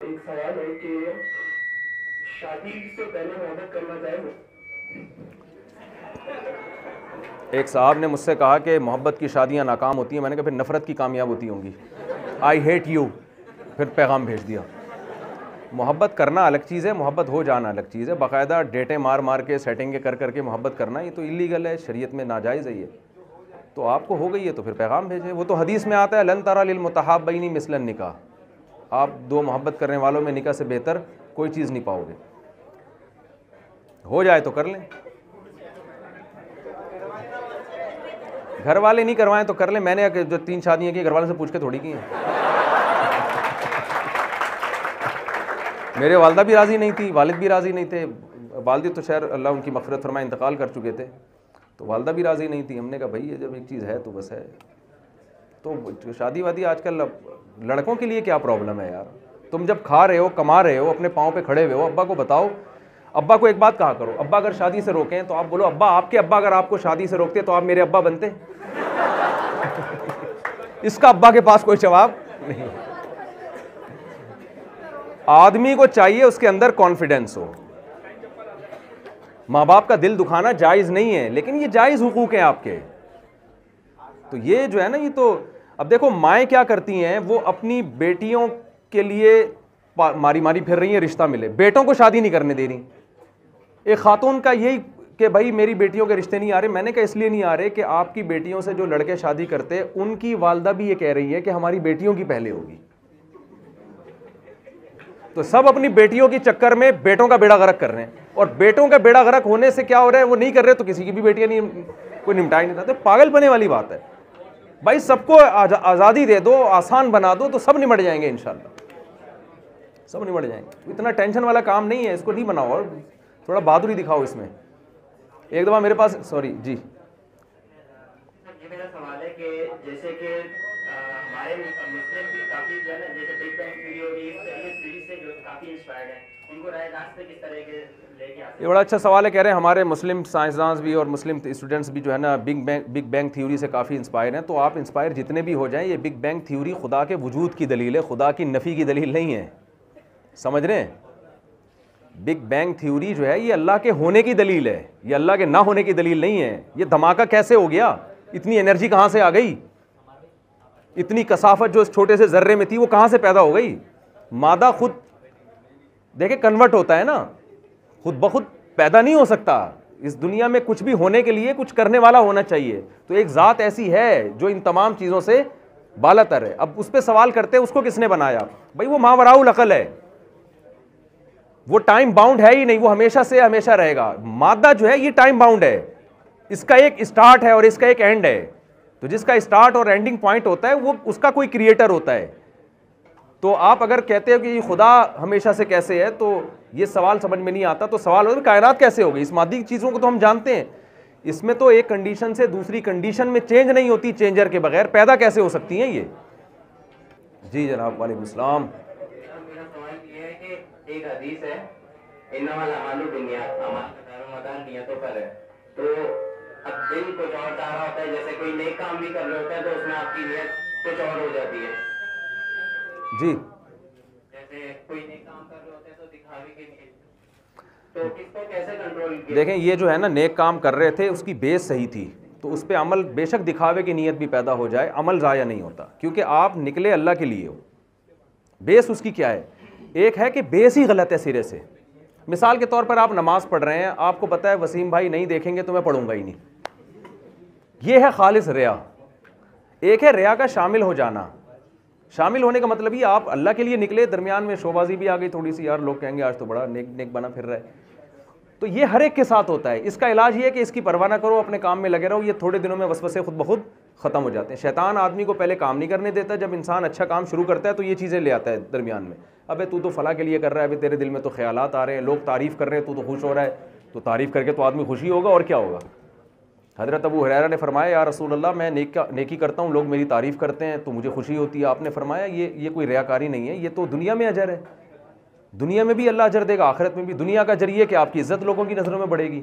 एक सवाल है कि शादी से पहले मोहब्बत करना जायज़ है? एक साहब ने मुझसे कहा कि मोहब्बत की शादियां नाकाम होती हैं। मैंने कहा फिर नफ़रत की कामयाब होती होंगी। आई हेट यू, फिर पैगाम भेज दिया। मोहब्बत करना अलग चीज़ है, मोहब्बत हो जाना अलग चीज़ है। बाकायदा डेटें मार मार के सेटिंग कर करके मोहब्बत करना ये तो इलीगल है, शरीयत में नाजायज़ है ये। तो आपको हो गई है तो फिर पैगाम भेजें। वो तो हदीस में आता है लन तरा लिल मुतहाब्बैनी मिसलन निकाह। आप दो मोहब्बत करने वालों में निकाह से बेहतर कोई चीज़ नहीं पाओगे। हो जाए तो कर लें, घर वाले नहीं करवाएं तो कर लें। मैंने जो 3 शादियां की घर वालों से पूछ के थोड़ी की हैं। मेरे वालदा भी राज़ी नहीं थी, वालिद भी राज़ी नहीं थे। वालिद तो शहर अल्लाह उनकी मग़फ़िरत फरमाए इंतकाल कर चुके थे, तो वालदा भी राज़ी नहीं थी। हमने कहा भाई ये जब एक चीज़ है तो बस है। तो शादी वादी आजकल लड़कों के लिए क्या प्रॉब्लम है यार। तुम जब खा रहे हो, कमा रहे हो, अपने पाँव पे खड़े हुए हो, अब्बा को बताओ। अब्बा को एक बात कहा करो, अब्बा अगर शादी से रोकें तो आप बोलो अब्बा, आपके अब्बा अगर आपको शादी से रोकते तो आप मेरे अब्बा बनते। इसका अब्बा के पास कोई जवाब नहीं। आदमी को चाहिए उसके अंदर कॉन्फिडेंस हो। माँ बाप का दिल दुखाना जायज नहीं है, लेकिन ये जायज हुकूक हैं आपके। तो ये जो है ना, ये तो अब देखो माएँ क्या करती हैं, वो अपनी बेटियों के लिए मारी मारी फिर रही हैं रिश्ता मिले, बेटों को शादी नहीं करने दे रही। एक खातून का यही कि भाई मेरी बेटियों के रिश्ते नहीं आ रहे। मैंने कहा इसलिए नहीं आ रहे कि आपकी बेटियों से जो लड़के शादी करते हैं उनकी वालदा भी ये कह रही है कि हमारी बेटियों की पहले होगी। तो सब अपनी बेटियों के चक्कर में बेटों का बेड़ा गर्क कर रहे हैं, और बेटों का बेड़ा गर्क होने से क्या हो रहा है, वो नहीं कर रहे तो किसी की भी बेटियां नहीं, कोई निपटा ही नहीं रहा। तो पागल बने वाली बात है भाई। सबको आज़ादी दे दो, आसान बना दो तो सब निमट जाएंगे इंशाल्लाह, सब निमट जाएंगे। इतना टेंशन वाला काम नहीं है, इसको नहीं बनाओ और थोड़ा बहादुरी दिखाओ इसमें। एक दफ़ा मेरे पास, सॉरी जी, ये मेरा सवाल है कि जैसे कि हमारे मुस्लिम भी काफी जो है ना, जैसे बिग बैंग थ्योरी हो गई, इस थ्योरी से जो काफी इंस्पायर्ड हैं, उनको राय रास्ते किस तरह के लेके आते हैं? ये बड़ा अच्छा सवाल है। कह रहे हैं हमारे मुस्लिम साइंसदान भी और मुस्लिम स्टूडेंट्स भी जो है ना बिग बैंग थ्योरी से काफ़ी इंस्पायर हैं। तो आप इंस्पायर जितने भी हो जाएं, ये बिग बैंग थ्योरी खुदा के वजूद की दलील है, खुदा की नफ़ी की दलील नहीं है। समझ रहे हैं? बिग बैंग थ्योरी जो है ये अल्लाह के होने की दलील है, ये अल्लाह के ना होने की दलील नहीं है। ये धमाका कैसे हो गया, इतनी एनर्जी कहाँ से आ गई, इतनी कसाफत जो इस छोटे से जर्रे में थी वो कहाँ से पैदा हो गई। मादा खुद देखे कन्वर्ट होता है ना, खुद ब खुद पैदा नहीं हो सकता। इस दुनिया में कुछ भी होने के लिए कुछ करने वाला होना चाहिए। तो एक ज़ात ऐसी है जो इन तमाम चीज़ों से बालातर है। अब उस पर सवाल करते हैं उसको किसने बनाया, भाई वो मावराउल अकल है, वो टाइम बाउंड है ही नहीं, वो हमेशा से हमेशा रहेगा। मादा जो है ये टाइम बाउंड है, इसका एक स्टार्ट है और इसका एक एंड है। तो जिसका स्टार्ट और एंडिंग पॉइंट होता है वो उसका कोई क्रिएटर होता है। तो आप अगर कहते हो कि खुदा हमेशा से कैसे है, तो ये सवाल समझ में नहीं आता। तो सवाल होता है कायनात कैसे होगी। इस मादी चीज़ों को तो हम जानते हैं, इसमें तो एक कंडीशन से दूसरी कंडीशन में चेंज नहीं होती, चेंजर के बगैर पैदा कैसे हो सकती हैं ये। जी जनाब, वालेकुम सलाम। मेरा सवाल ये है कि एक हदीस है, इन्नमल अमालु बिन्नियात, अमाल का दारोमदार नियतों पर है। तो अब दिल कुछ और चाह रहा होता है, जैसे कोई नेक काम भी कर रहे होता है तो उसमें आपकी नियत कुछ और हो जाती है। जी, जैसे कोई नेक काम कर रहे होते हैं तो दिखावे के लिए, तो किसको कैसे कंट्रोल किया? देखें ये जो है ना, नेक काम कर रहे थे, उसकी बेस सही थी, तो उस पर अमल, बेशक दिखावे की नीयत भी पैदा हो जाए, अमल ज़ाया नहीं होता, क्योंकि आप निकले अल्लाह के लिए हो। बेस उसकी क्या है, एक है कि बेस ही गलत है सिरे से। मिसाल के तौर पर आप नमाज पढ़ रहे हैं, आपको पता है वसीम भाई नहीं देखेंगे तो मैं पढ़ूंगा ही नहीं, ये है खालिस रिया। एक है रिया का शामिल हो जाना। शामिल होने का मतलब ही आप अल्लाह के लिए निकले, दरमियान में शोबाजी भी आ गई थोड़ी सी, यार लोग कहेंगे आज तो बड़ा नेक नेक बना फिर रहा है। तो ये हर एक के साथ होता है। इसका इलाज ये है कि इसकी परवाह ना करो, अपने काम में लगे रहो। ये थोड़े दिनों में वसवसे खुद ब खुद ख़त्म हो जाते हैं। शैतान आदमी को पहले काम नहीं करने देता, जब इंसान अच्छा काम शुरू करता है तो ये चीज़ें ले आता है दरमियान में। अबे तू तो फला के लिए कर रहा है, अभी तेरे दिल में तो ख्यालात आ रहे हैं, लोग तारीफ़ कर रहे हैं, तू तो खुश हो रहा है, तो तारीफ़ करके तो आदमी खुशी होगा और क्या होगा। हज़रत अबू हुरैरा ने फरमाया, या रसूल अल्लाह मैं नेकी करता हूँ, लोग मेरी तारीफ़ करते हैं तो मुझे खुशी होती है। आपने फरमाया ये कोई रियाकारी नहीं है, ये तो दुनिया में अजर है, दुनिया में भी अल्लाह अजर देगा, आखिरत में भी। दुनिया का जरिए कि आपकी इज़्ज़त लोगों की नज़रों में बढ़ेगी,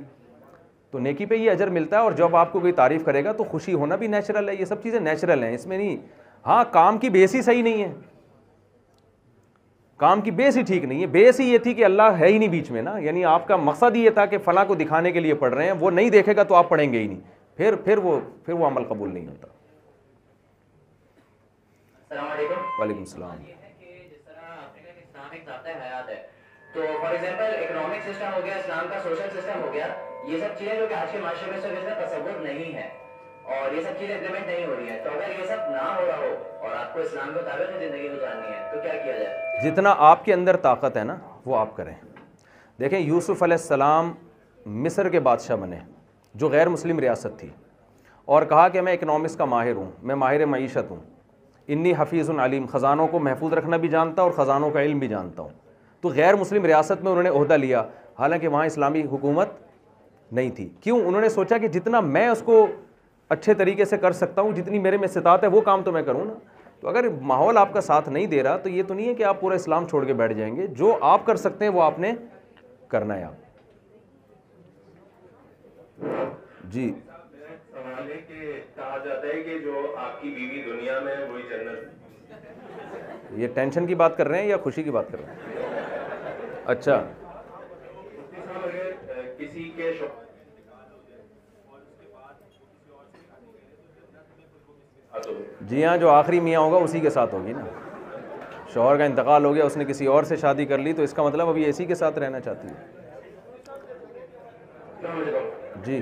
तो नेकी पे ये अजर मिलता है। और जब आपको कोई तारीफ़ करेगा तो खुशी होना भी नेचुरल है, ये सब चीज़ें नेचुरल हैं, इसमें नहीं। हाँ, काम की बेस ही सही नहीं है, काम की बेस ही ठीक नहीं है। बेस ही ये थी कि अल्लाह है ही नहीं बीच में ना, यानी आपका मकसद ही ये था कि फ़लाँ को दिखाने के लिए पढ़ रहे हैं, वो नहीं देखेगा तो आप पढ़ेंगे ही नहीं, फिर वो अमल कबूल नहीं होता। वालेकुम सलाम। तो फॉर एग्जांपल इकोनॉमिक सिस्टम हो गया, इस्लाम का सोशल सिस्टम हो गया, ये सब चीजें जो कि आज के माशरे में सिर्फ इसका तसव्वुर नहीं है और ये सब चीजें इम्प्लीमेंट नहीं हो रही है, तो अगर ये सब ना हो रहा हो और आपको इस्लाम के मुताबिक जिंदगी गुजारनी है तो क्या किया जाए? जितना आपके अंदर ताकत है ना वो आप करें। देखें, यूसुफ अलैहिस्सलाम मिस्र के बादशाह बने जो गैर मुस्लिम रियासत थी, और कहा कि मैं इकनॉमिक्स का माहिर हूँ, मैं माहिर मईशत हूँ, इन्नी हफीज़ुन अलीम, ख़ज़ानों को महफूज रखना भी जानता और ख़ज़ानों का इल्म भी जानता हूँ। तो गैर मुस्लिम रियासत में उन्होंने ओहदा लिया, हालांकि वहाँ इस्लामी हुकूमत नहीं थी। क्यों? उन्होंने सोचा कि जितना मैं उसको अच्छे तरीके से कर सकता हूँ, जितनी मेरे में इस्तात है वो काम तो मैं करूँ ना। तो अगर माहौल आपका साथ नहीं दे रहा तो ये तो नहीं है कि आप पूरा इस्लाम छोड़ के बैठ जाएंगे। जो आप कर सकते हैं वो आपने करना है। आप जी, कहा जाता है कि जो आपकी बीवी दुनिया में वही जन्नत। ये टेंशन की बात कर रहे हैं या खुशी की बात कर रहे हैं? अच्छा, अगर किसी के जी हाँ, जो आखिरी मियाँ होगा उसी के साथ होगी ना। शौहर का इंतकाल हो गया, उसने किसी और से शादी कर ली, तो इसका मतलब अभी इसी के साथ रहना चाहती है। जी,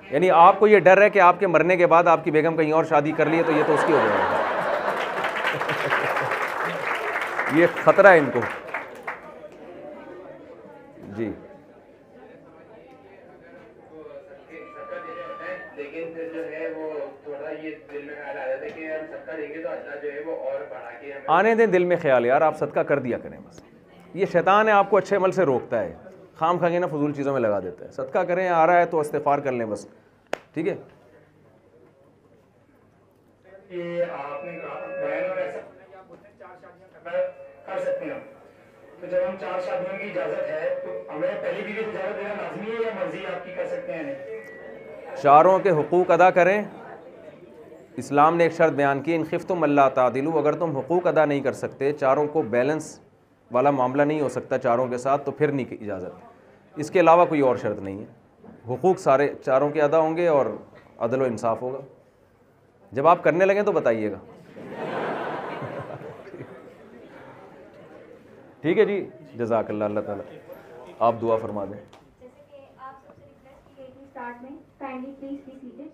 यानी आपको ये डर है कि आपके मरने के बाद आपकी बेगम कहीं और शादी कर ली है तो ये तो उसकी हो जाएगी। ये खतरा है इनको। जी, लेकिन फिर जो है वो थोड़ा ये दिल में ख्याल आ जाता है कि हम सदका देंगे तो अल्लाह जो है वो और बढ़ा के हमें। आने दें दिल में ख्याल, यार आप सदका कर दिया करें बस। ये शैतान है, आपको अच्छे अमल से रोकता है, खाम खागे ना फजूल चीज़ों में लगा देता है। सदका करें, आ रहा है तो इस्तिग़फ़ार कर लें बस, ठीक है। ये आपने कर सकते हैं, तो जब हम 4 शादियों की इजाजत है तो हमें पहली बीवी को इजाजत देना लाजमी है या मर्जी आपकी कर सकते हैं? चारों के हुकूक अदा करें। इस्लाम ने एक शर्त बयान की, इन खिफ्तुम अल्ला तादिलू, अगर तुम हुकूक अदा नहीं कर सकते, चारों को बैलेंस वाला मामला नहीं हो सकता चारों के साथ, तो फिर नहीं की इजाज़त। इसके अलावा कोई और शर्त नहीं है। हुकूक सारे चारों के अदा होंगे और अदल व इंसाफ होगा। जब आप करने लगें तो बताइएगा। ठीक है जी, जज़ाकल्लाह। अल्लाह ताला आप दुआ फरमा दें। जैसे कि आप सबसे रिक्वेस्ट की गई थी स्टार्ट में, काइंडली प्लीज बी सीटेड।